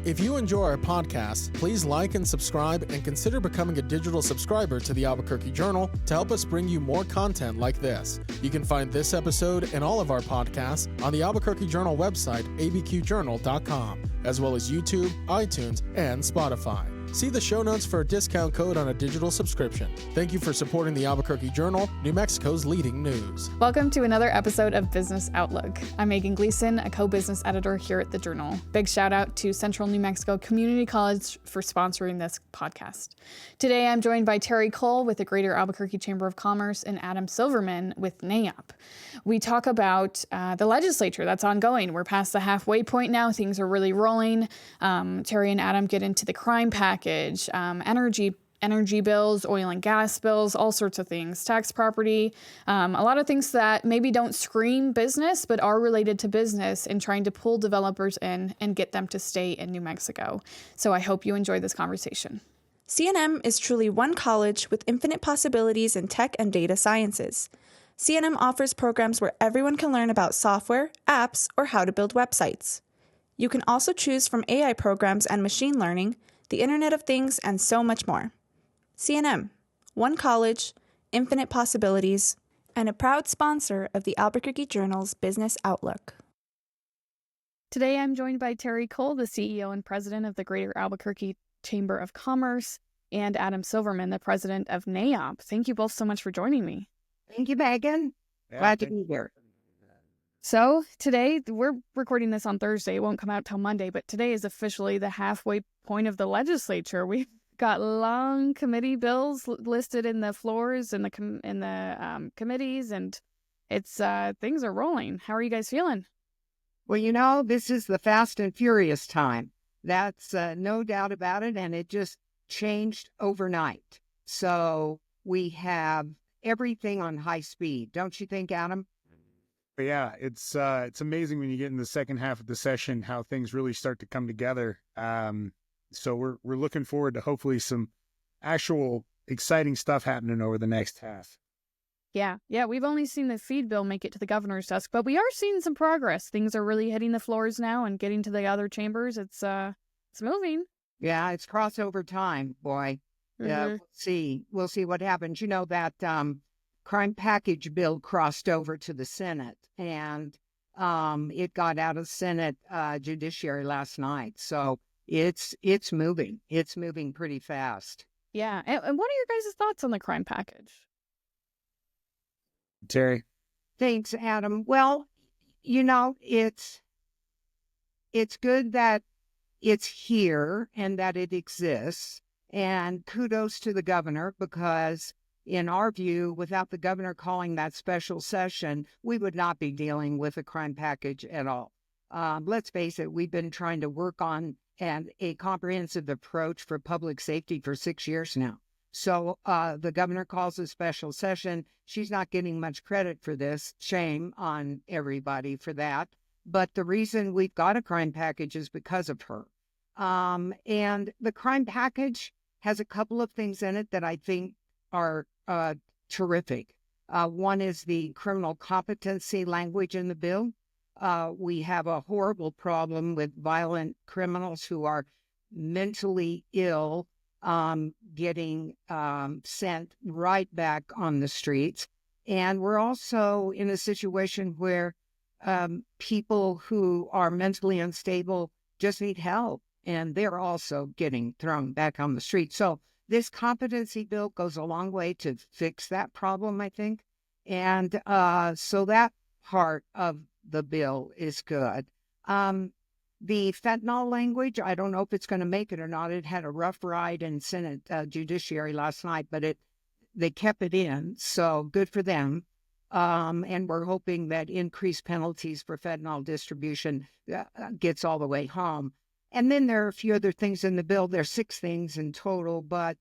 If you enjoy our podcast, please like and subscribe and consider becoming a digital subscriber to the Albuquerque Journal to help us bring you more content like this. You can find this episode and all of our podcasts on the Albuquerque Journal website, abqjournal.com, as well as YouTube, iTunes, and Spotify. See the show notes for a discount code on a digital subscription. Thank you for supporting the Albuquerque Journal, New Mexico's leading news. Welcome to another episode of Business Outlook. I'm Megan Gleason, a co-business editor here at the Journal. Big shout out to Central New Mexico Community College for sponsoring this podcast. Today I'm joined by Terry Cole with the Greater Albuquerque Chamber of Commerce and Adam Silverman with NAIOP. We talk about the legislature that's ongoing. We're past the halfway point now. Things are really rolling. Terry and Adam get into the crime package, energy bills, oil and gas bills, all sorts of things, tax property, a lot of things that maybe don't scream business, but are related to business and trying to pull developers in and get them to stay in New Mexico. So I hope you enjoy this conversation. CNM is truly one college with infinite possibilities in tech and data sciences. CNM offers programs where everyone can learn about software, apps, or how to build websites. You can also choose from AI programs and machine learning, the Internet of Things, and so much more. CNM, one college, infinite possibilities, and a proud sponsor of the Albuquerque Journal's Business Outlook. Today I'm joined by Terry Cole, the CEO and president of the Greater Albuquerque Chamber of Commerce, and Adam Silverman, the president of NAIOP. Thank you both so much for joining me. Thank you, Megan. Glad to be here. So today, we're recording this on Thursday. It won't come out till Monday, but today is officially the halfway point of the legislature. We've got long committee bills listed in the floors and the committees, and it's things are rolling. How are you guys feeling? Well, this is the fast and furious time. That's no doubt about it, and it just changed overnight. So we have everything on high speed, don't you think, Adam? Yeah, it's amazing when you get in the second half of the session how things really start to come together. So we're looking forward to hopefully some actual exciting stuff happening over the next half. Yeah, we've only seen the feed bill make it to the governor's desk, but we are seeing some progress. Things are really hitting the floors now and getting to the other chambers. It's moving. Yeah, it's crossover time, boy. Yeah, we'll see what happens. You know that crime package bill crossed over to the Senate, and it got out of Senate Judiciary last night. So it's moving. It's moving pretty fast. Yeah. And what are your guys' thoughts on the crime package? Terry? Thanks, Adam. Well, it's good that it's here and that it exists. And kudos to the governor, because in our view, without the governor calling that special session, we would not be dealing with a crime package at all. Let's face it, we've been trying to work on a comprehensive approach for public safety for 6 years now. So the governor calls a special session. She's not getting much credit for this. Shame on everybody for that. But the reason we've got a crime package is because of her. And the crime package has a couple of things in it that I think are terrific. One is the criminal competency language in the bill. We have a horrible problem with violent criminals who are mentally ill getting sent right back on the streets. And we're also in a situation where people who are mentally unstable just need help, and they're also getting thrown back on the street. So this competency bill goes a long way to fix that problem, I think. And so that part of the bill is good. The fentanyl language, I don't know if it's going to make it or not. It had a rough ride in Senate Judiciary last night, but they kept it in, so good for them. And we're hoping that increased penalties for fentanyl distribution gets all the way home. And then there are a few other things in the bill. There's 6 things in total, but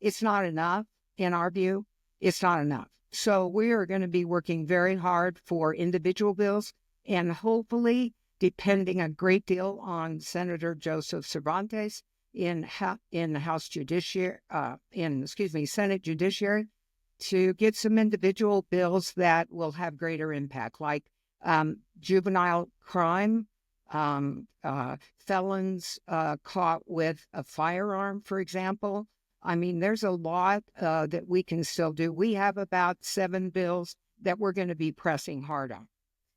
it's not enough in our view. It's not enough. So we are going to be working very hard for individual bills, and hopefully depending a great deal on Senator Joseph Cervantes in the House Judiciary, Senate Judiciary, to get some individual bills that will have greater impact, like juvenile crime felons caught with a firearm, for example. I mean, there's a lot that we can still do. We have about 7 bills that we're going to be pressing hard on.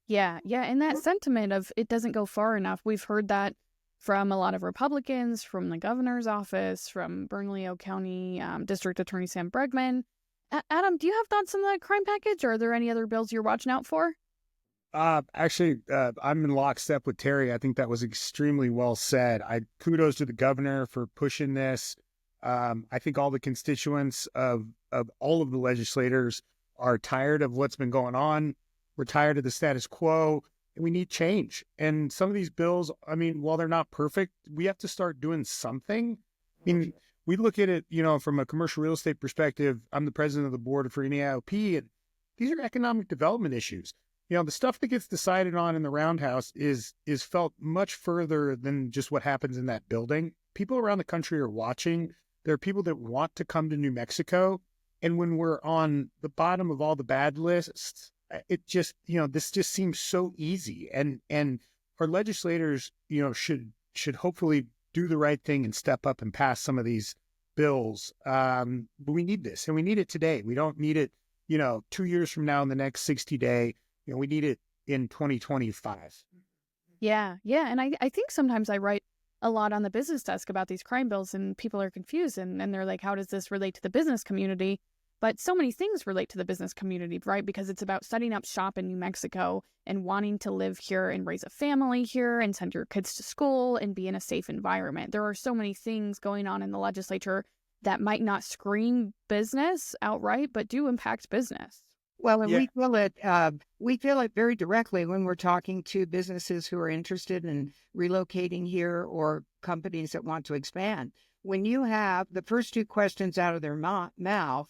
Yeah, and that sentiment of it doesn't go far enough, we've heard that from a lot of Republicans, from the governor's office, from Bernalillo County District Attorney Sam Bregman. Adam, do you have thoughts on the crime package, or are there any other bills you're watching out for? Actually, I'm in lockstep with Terry. I think that was extremely well said. Kudos to the governor for pushing this. I think all the constituents of all of the legislators are tired of what's been going on. We're tired of the status quo, and we need change. And some of these bills, I mean, while they're not perfect, we have to start doing something. I mean, we look at it, from a commercial real estate perspective. I'm the president of the board for NAIOP, and these are economic development issues. The stuff that gets decided on in the Roundhouse is felt much further than just what happens in that building. People around the country are watching. There are people that want to come to New Mexico. And when we're on the bottom of all the bad lists, it just, this just seems so easy. And our legislators, should hopefully do the right thing and step up and pass some of these bills. But we need this, and we need it today. We don't need it, 2 years from now in the next 60 day. We need it in 2025. Yeah. And I think sometimes I write a lot on the business desk about these crime bills, and people are confused and they're like, how does this relate to the business community? But so many things relate to the business community, right? Because it's about setting up shop in New Mexico and wanting to live here and raise a family here and send your kids to school and be in a safe environment. There are so many things going on in the legislature that might not scream business outright, but do impact business. Well, and we feel it very directly when we're talking to businesses who are interested in relocating here or companies that want to expand. When you have the first 2 questions out of their mouth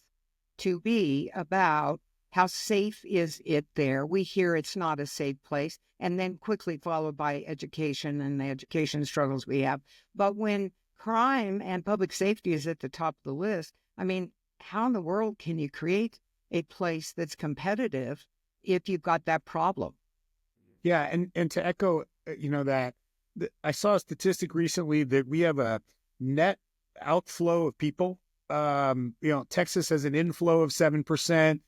to be about how safe is it there, we hear it's not a safe place, and then quickly followed by education and the education struggles we have. But when crime and public safety is at the top of the list, I mean, how in the world can you create a place that's competitive if you've got that problem? Yeah, and to echo, that I saw a statistic recently that we have a net outflow of people. Texas has an inflow of 7%.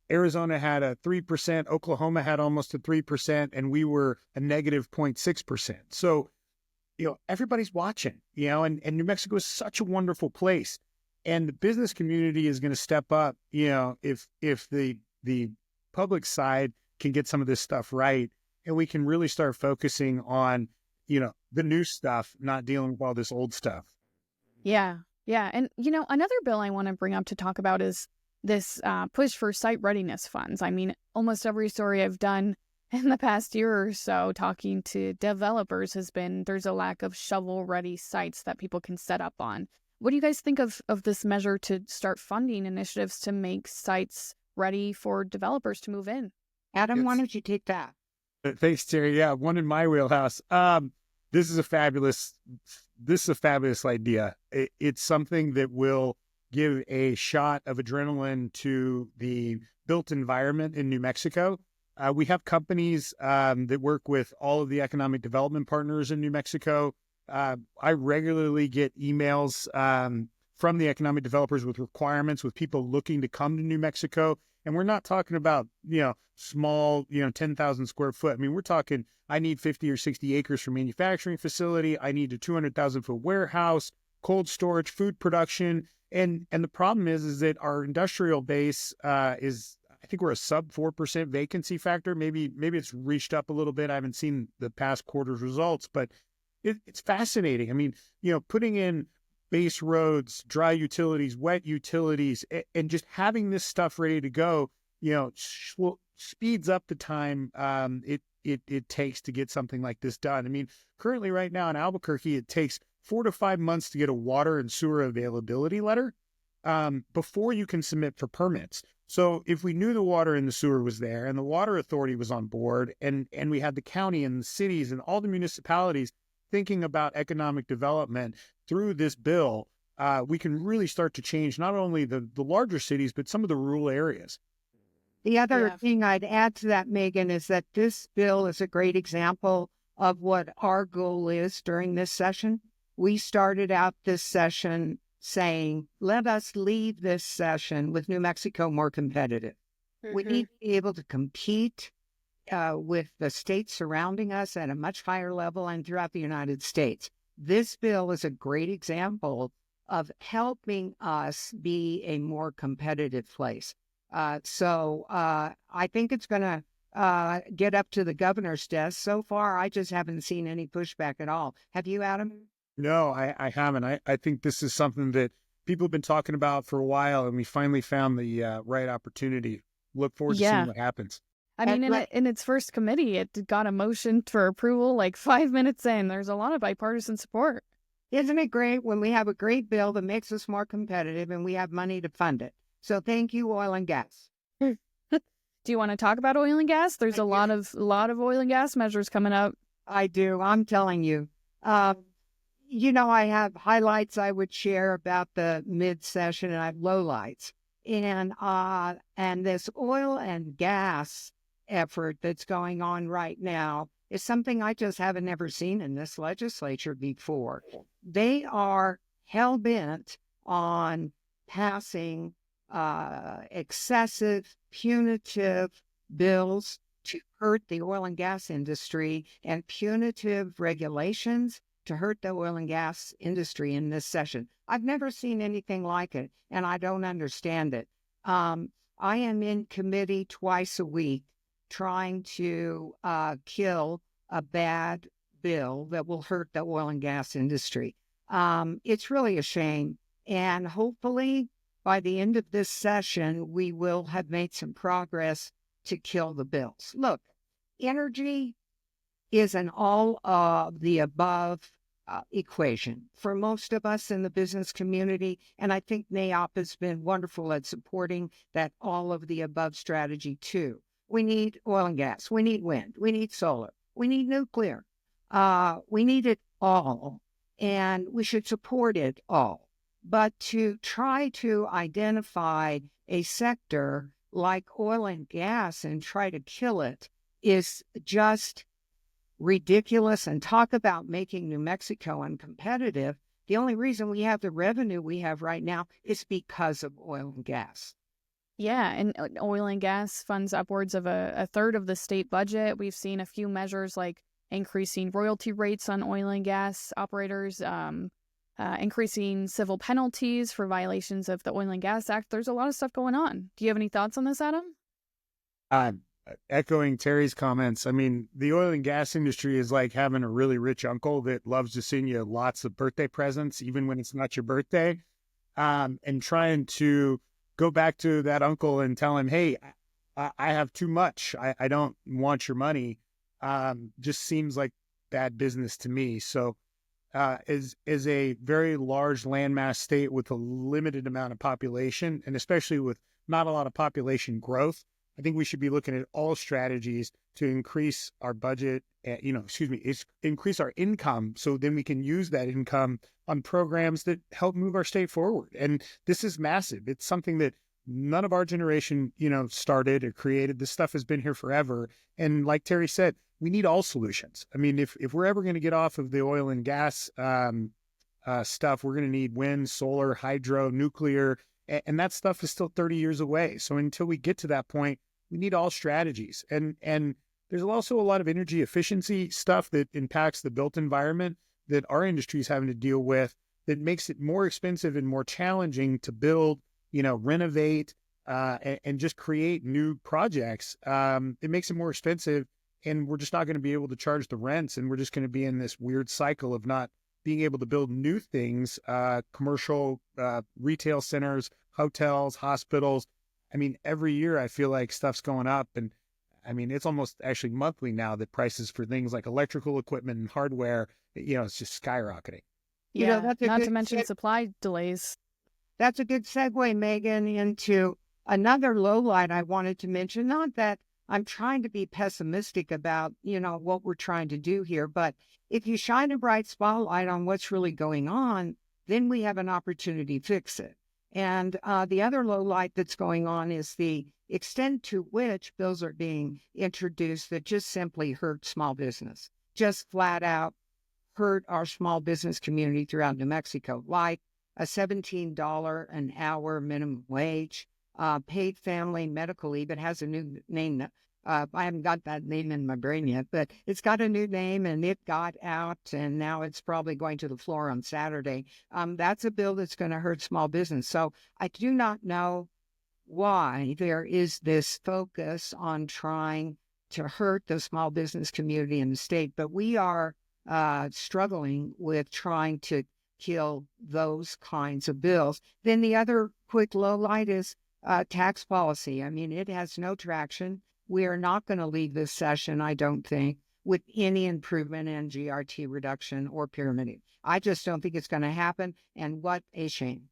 Arizona had a 3%. Oklahoma had almost a 3%, and we were a negative 0.6%. So, everybody's watching. And New Mexico is such a wonderful place. And the business community is going to step up, if the public side can get some of this stuff right, and we can really start focusing on, the new stuff, not dealing with all this old stuff. Yeah. And, another bill I want to bring up to talk about is this push for site readiness funds. I mean, almost every story I've done in the past year or so talking to developers has been there's a lack of shovel-ready sites that people can set up on. What do you guys think of this measure to start funding initiatives to make sites ready for developers to move in? Adam, why don't you take that? Thanks, Terry. Yeah, one in my wheelhouse. This is a fabulous idea. It's something that will give a shot of adrenaline to the built environment in New Mexico. We have companies that work with all of the economic development partners in New Mexico. I regularly get emails from the economic developers with requirements, with people looking to come to New Mexico. And we're not talking about, small, 10,000 square foot. I mean, we're talking, I need 50 or 60 acres for manufacturing facility. I need a 200,000 foot warehouse, cold storage, food production. And the problem is that our industrial base is, I think we're a sub 4% vacancy factor. Maybe it's reached up a little bit. I haven't seen the past quarter's results, but it's fascinating. I mean, putting in base roads, dry utilities, wet utilities, and just having this stuff ready to go, speeds up the time it takes to get something like this done. I mean, currently right now in Albuquerque, it takes 4 to 5 months to get a water and sewer availability letter before you can submit for permits. So if we knew the water and the sewer was there and the water authority was on board and we had the county and the cities and all the municipalities thinking about economic development through this bill, we can really start to change not only the larger cities, but some of the rural areas. The other thing I'd add to that, Megan, is that this bill is a great example of what our goal is during this session. We started out this session saying, let us leave this session with New Mexico more competitive. We need to be able to compete with the states surrounding us at a much higher level and throughout the United States. This bill is a great example of helping us be a more competitive place. So I think it's going to get up to the governor's desk. So far, I just haven't seen any pushback at all. Have you, Adam? No, I haven't. I think this is something that people have been talking about for a while, and we finally found the right opportunity. Look forward to seeing what happens. I mean, in its first committee, it got a motion for approval like 5 minutes in. There's a lot of bipartisan support. Isn't it great when we have a great bill that makes us more competitive and we have money to fund it? So thank you, oil and gas. Do you want to talk about oil and gas? There's a lot of oil and gas measures coming up. I do. I'm telling you. You know, I have highlights I would share about the mid-session, and I have lowlights. And this oil and gas effort that's going on right now is something I just haven't ever seen in this legislature before. They are hell-bent on passing excessive, punitive bills to hurt the oil and gas industry and punitive regulations to hurt the oil and gas industry in this session. I've never seen anything like it, and I don't understand it. I am in committee twice a week trying to kill a bad bill that will hurt the oil and gas industry. It's really a shame. And hopefully by the end of this session, we will have made some progress to kill the bills. Look, energy is an all of the above equation for most of us in the business community. And I think NAOP has been wonderful at supporting that all of the above strategy too. We need oil and gas. We need wind. We need solar. We need nuclear. We need it all. And we should support it all. But to try to identify a sector like oil and gas and try to kill it is just ridiculous. And talk about making New Mexico uncompetitive. The only reason we have the revenue we have right now is because of oil and gas. Yeah, and oil and gas funds upwards of a third of the state budget. We've seen a few measures like increasing royalty rates on oil and gas operators, increasing civil penalties for violations of the Oil and Gas Act. There's a lot of stuff going on. Do you have any thoughts on this, Adam? Echoing Terry's comments, I mean, the oil and gas industry is like having a really rich uncle that loves to send you lots of birthday presents, even when it's not your birthday, and trying to go back to that uncle and tell him, hey, I have too much. I don't want your money. Just seems like bad business to me. So is a very large landmass state with a limited amount of population, and especially with not a lot of population growth, I think we should be looking at all strategies to increase our budget, increase our income, so then we can use that income on programs that help move our state forward. And this is massive. It's something that none of our generation, started or created. This stuff has been here forever. And like Terry said, we need all solutions. I mean, if we're ever going to get off of the oil and gas stuff, we're going to need wind, solar, hydro, nuclear, and that stuff is still 30 years away. So until we get to that point, we need all strategies. And there's also a lot of energy efficiency stuff that impacts the built environment that our industry is having to deal with, that makes it more expensive and more challenging to build, renovate, and just create new projects. It makes it more expensive, and we're just not going to be able to charge the rents, and we're just going to be in this weird cycle of not being able to build new things, commercial, retail centers, hotels, hospitals. I mean, every year I feel like stuff's going up, and I mean, it's almost actually monthly now that prices for things like electrical equipment and hardware, it's just skyrocketing. Yeah, not to mention supply delays. That's a good segue, Megan, into another lowlight I wanted to mention. Not that I'm trying to be pessimistic about, what we're trying to do here, but if you shine a bright spotlight on what's really going on, then we have an opportunity to fix it. And the other low light that's going on is the extent to which bills are being introduced that just simply hurt small business, just flat out hurt our small business community throughout New Mexico, like a $17 an hour minimum wage, paid family medical leave. It has a new name. I haven't got that name in my brain yet, but it's got a new name and it got out and now it's probably going to the floor on Saturday. That's a bill that's going to hurt small business. So I do not know why there is this focus on trying to hurt the small business community in the state, but we are struggling with trying to kill those kinds of bills. Then the other quick low light is tax policy. I mean, it has no traction. We are not going to leave this session, I don't think, with any improvement in GRT reduction or pyramiding. I just don't think it's going to happen. And what a shame.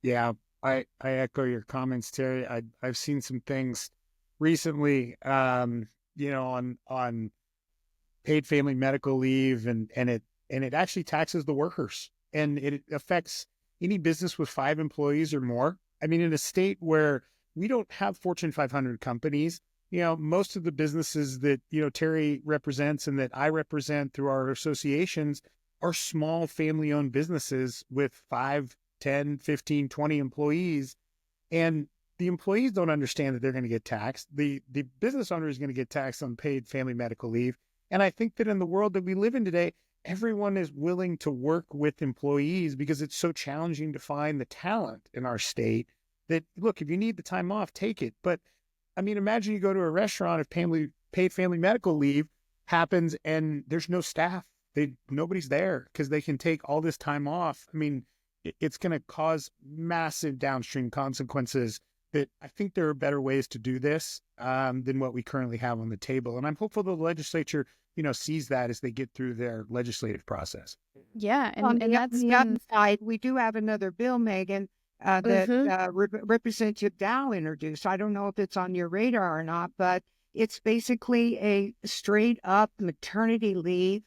Yeah, I echo your comments, Terry. I've seen some things recently, on paid family medical leave, and it actually taxes the workers, and it affects any business with 5 employees or more. I mean, in a state where we don't have Fortune 500 companies, most of the businesses that, Terry represents and that I represent through our associations are small family-owned businesses with 5, 10, 15, 20 employees. And the employees don't understand that they're going to get taxed. The business owner is going to get taxed on paid family medical leave. And I think that in the world that we live in today, everyone is willing to work with employees because it's so challenging to find the talent in our state that, look, if you need the time off, take it. But I mean, imagine you go to a restaurant if paid family medical leave happens and there's no staff. Nobody's there because they can take all this time off. I mean, it's going to cause massive downstream consequences that I think there are better ways to do this than what we currently have on the table. And I'm hopeful the legislature, sees that as they get through their legislative process. Yeah. On And that's the other side, we do have another bill, Megan, that Representative Dow introduced. I don't know if it's on your radar or not, but it's basically a straight up maternity leave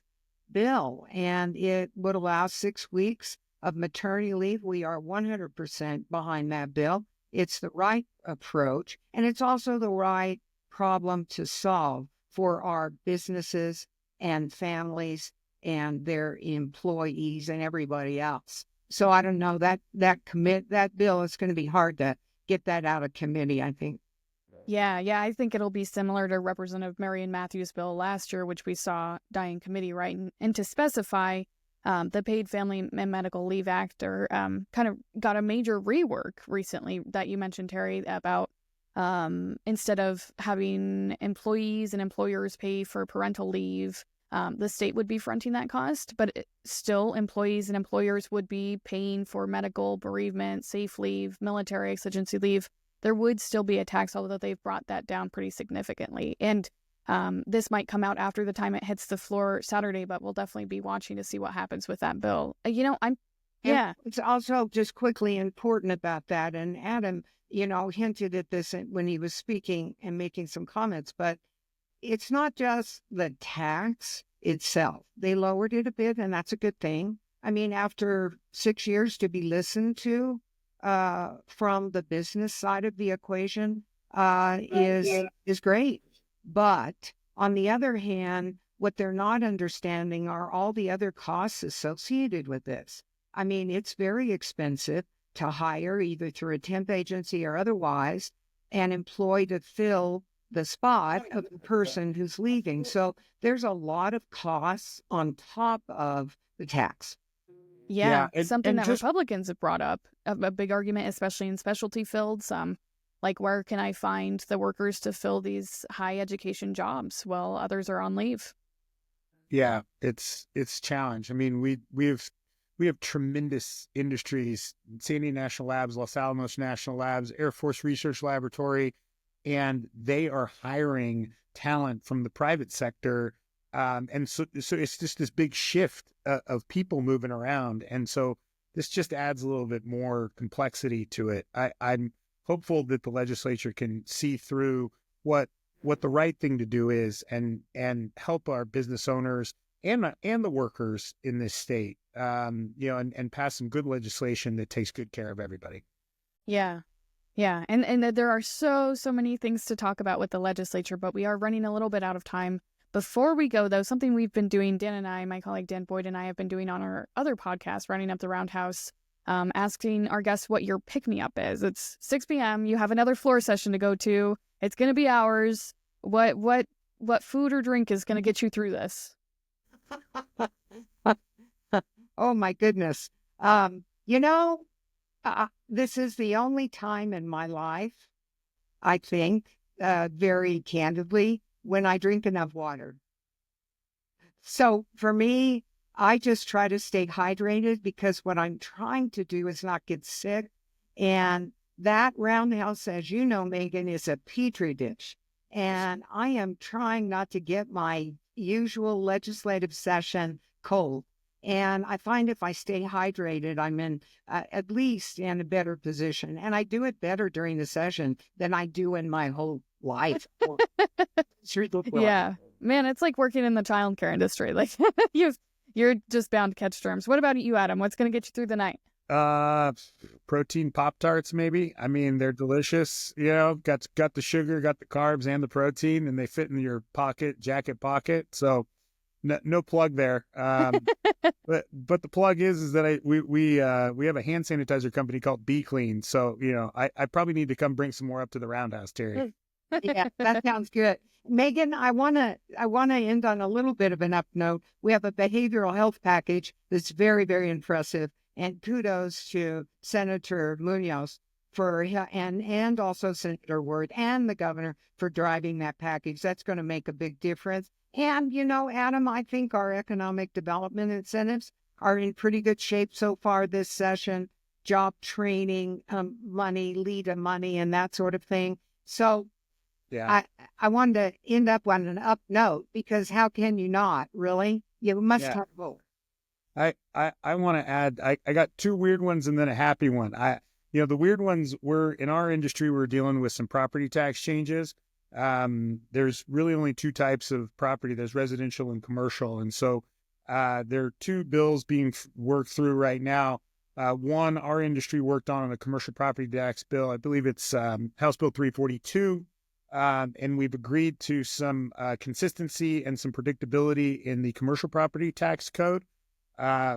bill, and it would allow 6 weeks of maternity leave. We are 100% behind that bill. It's the right approach, and it's also the right problem to solve for our businesses and families and their employees and everybody else. So I don't know, that bill, it's going to be hard to get that out of committee, I think. Yeah, I think it'll be similar to Representative Marion Matthews' bill last year, which we saw die in committee, right? And to specify, the Paid Family and Medical Leave Act kind of got a major rework recently that you mentioned, Terry, about instead of having employees and employers pay for parental leave, the state would be fronting that cost, but still employees and employers would be paying for medical, bereavement, safe leave, military exigency leave. There would still be a tax, although they've brought that down pretty significantly. And this might come out after the time it hits the floor Saturday, but we'll definitely be watching to see what happens with that bill. It's also just quickly important about that. And Adam, hinted at this when he was speaking and making some comments, but it's not just the tax itself. They lowered it a bit, and that's a good thing. I mean, after 6 years to be listened to from the business side of the equation is great. But on the other hand, what they're not understanding are all the other costs associated with this. I mean, it's very expensive to hire, either through a temp agency or otherwise, and employ to fill the spot of the person who's leaving. So there's a lot of costs on top of the tax. Yeah, and something that just- Republicans have brought up, a big argument, especially in specialty fields. Like, where can I find the workers to fill these high education jobs while others are on leave? Yeah, it's a challenge. I mean, we have tremendous industries: Sandy National Labs, Los Alamos National Labs, Air Force Research Laboratory, and they are hiring talent from the private sector. And so it's just this big shift of people moving around. And so this just adds a little bit more complexity to it. I'm hopeful that the legislature can see through what the right thing to do is and help our business owners and the workers in this state, and pass some good legislation that takes good care of everybody. Yeah. And there are so many things to talk about with the legislature, but we are running a little bit out of time. Before we go, though, something we've been doing, Dan and I, my colleague Dan Boyd and I have been doing on our other podcast, Running Up the Roundhouse, asking our guests what your pick-me-up is. It's 6 p.m. You have another floor session to go to. It's going to be hours. What food or drink is going to get you through this? Oh, my goodness. This is the only time in my life, I think, very candidly, when I drink enough water. So for me, I just try to stay hydrated because what I'm trying to do is not get sick. And that Roundhouse, as you know, Megan, is a petri dish. And I am trying not to get my usual legislative session cold. And I find if I stay hydrated, I'm in at least in a better position. And I do it better during the session than I do in my whole life. Yeah, man, it's like working in the childcare industry. Like you're just bound to catch germs. What about you, Adam? What's going to get you through the night? Protein Pop-Tarts, maybe. I mean, they're delicious. You know, got the sugar, got the carbs, and the protein, and they fit in your jacket pocket. So no plug there. But the plug is that we have a hand sanitizer company called Be Clean. So I probably need to come bring some more up to the Roundhouse, Terry. Yeah, that sounds good. Megan, I wanna end on a little bit of an up note. We have a behavioral health package that's very, very impressive, and kudos to Senator Munoz and also Senator Ward and the governor for driving that package. That's going to make a big difference. And Adam, I think our economic development incentives are in pretty good shape so far this session. Job training, money, LEADA money, and that sort of thing. So. Yeah, I wanted to end up on an up note because how can you not, really? You must have both. I want to add, I got two weird ones and then a happy one. The weird ones were in our industry, we're dealing with some property tax changes. There's really only two types of property. There's residential and commercial. And so there are two bills being worked through right now. One, our industry worked on a commercial property tax bill. I believe it's House Bill 342. And we've agreed to some consistency and some predictability in the commercial property tax code,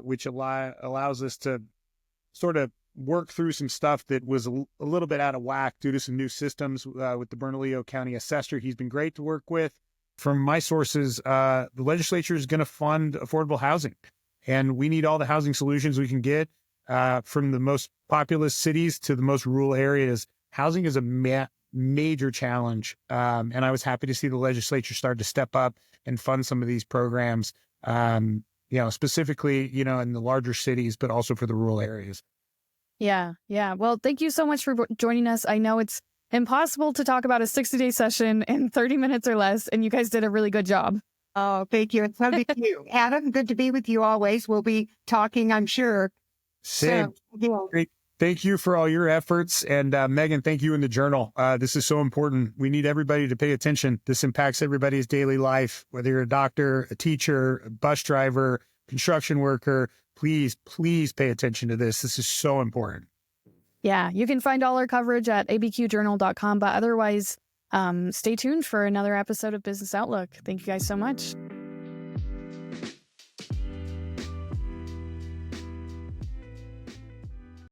which allows us to sort of work through some stuff that was a little bit out of whack due to some new systems with the Bernalillo County Assessor. He's been great to work with. From my sources, the legislature is going to fund affordable housing, and we need all the housing solutions we can get from the most populous cities to the most rural areas. Housing is a major challenge. And I was happy to see the legislature start to step up and fund some of these programs, specifically, in the larger cities, but also for the rural areas. Yeah. Well, thank you so much for joining us. I know it's impossible to talk about a 60-day session in 30 minutes or less, and you guys did a really good job. Oh, thank you. And so did you. Adam, good to be with you always. We'll be talking, I'm sure. Same. Great. Thank you for all your efforts. And Megan, thank you in the Journal. This is so important. We need everybody to pay attention. This impacts everybody's daily life, whether you're a doctor, a teacher, a bus driver, construction worker. Please pay attention to this. This is so important. Yeah, you can find all our coverage at abqjournal.com. But otherwise, stay tuned for another episode of Business Outlook. Thank you guys so much.